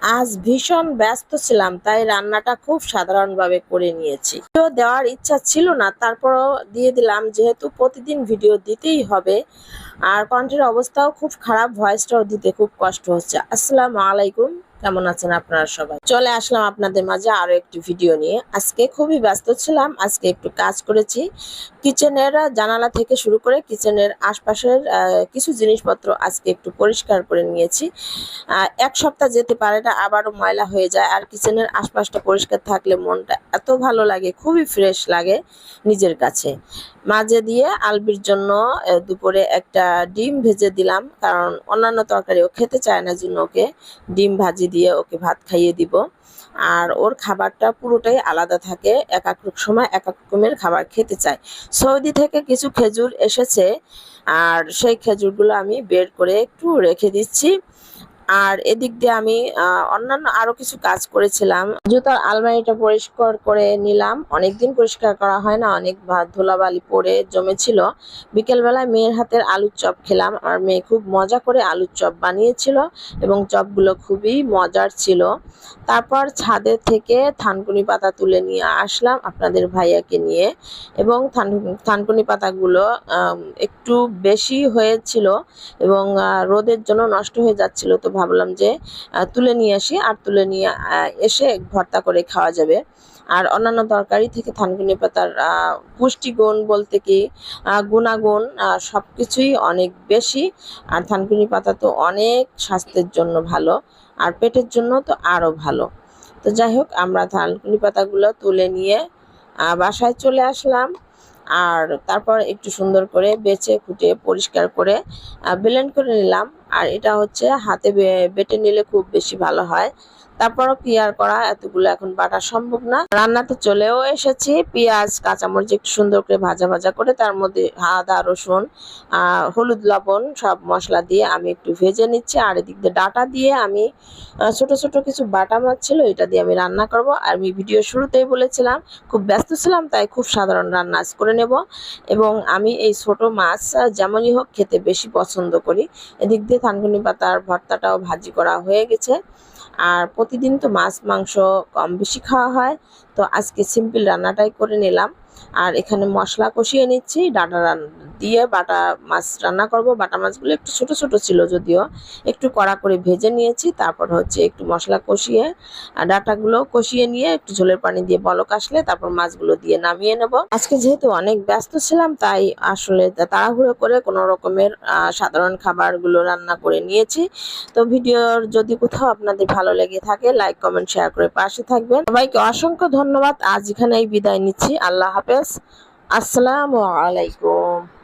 আজ ভীষণ ব্যস্ত ছিলাম, তাই রান্নাটা খুব সাধারণভাবে করে নিয়েছি। ভিডিও দেওয়ার ইচ্ছা ছিল না, তারপরও দিয়ে দিলাম, যেহেতু প্রতিদিন ভিডিও দিতেই হবে। আর কণ্ঠের অবস্থাও খুব খারাপ, ভয়েসটাও দিতে খুব কষ্ট হচ্ছে। আসসালামু আলাইকুম, কেমন আছেন আপনারা সবাই? চলে আসলাম আপনাদের মাঝে আরো একটি ভিডিও নিয়ে। আজকে খুবই ব্যস্ত ছিলাম, আজকে একটু কাজ করেছি। কিচেনের জানালা থেকে শুরু করে কিচেনের আশপাশের কিছু জিনিসপত্র আজকে একটু পরিষ্কার করে নিয়েছি। এক সপ্তাহ যেতে পারে না, আবারও ময়লা হয়ে যায়। আর কিচেনের আশপাশটা পরিষ্কার থাকলে মনটা এত ভালো লাগে, খুবই ফ্রেশ লাগে নিজের কাছে। মাঝে দিয়ে আলবির জন্য দুপুরে একটা ডিম ভেজে দিলাম, কারণ অন্যান্য তরকারি ও খেতে চায় না, জন্য ওকে ডিম ভাজি দিয়ে ওকে ভাত খাইয়ে দিব। আর ওর খাবারটা পুরোটাই আলাদা থাকে, এক এক সময় এক এক রকমের খাবার খেতে চায়। সৌদি থেকে কিছু খেজুর এসেছে, আর সেই খেজুরগুলো আমি বের করে একটু রেখে দিচ্ছি। আর এদিক দিয়ে আমি অন্যান্য আরো কিছু কাজ করেছিলাম। জুতার আলমারিটা পরিষ্কার করে নিলাম, অনেকদিন পরিষ্কার করা হয় না, অনেক ধুলাবালি পড়ে জমেছিল। বিকেলবেলায় মেয়ের হাতের আলুর চপ খেলাম, আর মেয়ে খুব মজা করে আলুর চপ বানিয়েছিল এবং চপগুলো খুবই মজার ছিল। তারপর ছাদের থেকে থানকুনি পাতা তুলে নিয়ে আসলাম আপনাদের ভাইয়াকে নিয়ে, এবং থানকুনি পাতাগুলো একটু বেশি হয়েছিল এবং রোদের জন্য নষ্ট হয়ে যাচ্ছিল, তো ভাবলাম যে তুলে নিয়ে আসি, আর তুলে নিয়ে এসে ভর্তা করে খাওয়া যাবে। আর অন্যান্য তরকারি থেকে থানকুনি পাতার পুষ্টিগুণ বলতে কি গুণাগুণ সব কিছুই অনেক বেশি। আর থানকুনি পাতা তো অনেক স্বাস্থ্যের জন্য ভালো, আর পেটের জন্য তো আরও ভালো। তো যাই হোক, আমরা থানকুনি পাতাগুলো তুলে নিয়ে বাসায় চলে আসলাম। আর তারপর একটু সুন্দর করে বেছে খুঁটে পরিষ্কার করে ব্লেন্ড করে নিলাম। আর এটা হচ্ছে হাতে বেটে নিলে খুব বেশি ভালো হয়। তারপরও কি আর করা, এতগুলো এখন বাটা সম্ভব না। রান্নাতে চলেও এসেছি। পেঁয়াজ কাঁচামরিচ একটু সুন্দর করে ভাজা ভাজা করে তার মধ্যে আদা রসুন হলুদ লবণ সব মশলা দিয়ে আমি একটু ভেজে নিচ্ছি। আর এদিক দিয়ে ডাটা দিয়ে আমি ছোট ছোট কিছু বাটা মাছ ছিল, এটা দিয়ে আমি রান্না করব। আর আমি ভিডিও শুরুতেই বলেছিলাম খুব ব্যস্ত ছিলাম, তাই খুব সাধারণ রান্না আজ করে নেব। এবং আমি এই ছোট মাছ যেমনই হোক খেতে বেশি পছন্দ করি। এদিক দিয়ে থানকুনি পাতার ভর্তাটাও ভাজি করা হয়ে গেছে। আর প্রতিদিন তো মাছ মাংস কম বেশি খাওয়া হয়, তো আজকে সিম্পল রান্নাটাই করে নিলাম। আর এখানে মশলা কষিয়ে নিচ্ছি, ডাটা দিয়ে বাটা মাছ রান্না করব। বাটা মাছগুলো একটু ছোট ছোট ছিল, যদিও একটু কড়া করে ভেজে নিয়েছি। তারপর হচ্ছে একটু মশলা কষিয়ে ডাটাগুলো কষিয়ে নিয়ে একটু ঝোলের পানি দিয়ে বলক আসলে তারপর মাছগুলো দিয়ে নামিয়ে নেব। আজকে যেহেতু অনেক ব্যস্ত ছিলাম, তাই আসলে তাড়াহুড়ো করে কোনো রকমের সাধারণ খাবারগুলো রান্না করে নিয়েছি। তো ভিডিওর যদি কোথাও আপনাদের ভালো লেগে থাকে, লাইক কমেন্ট শেয়ার করে পাশে থাকবেন। সবাইকে অসংখ্য ধন্যবাদ। আজ এখানেই বিদায় নিচ্ছি। আল্লাহ হাফেজ, আসসালামু আলাইকুম।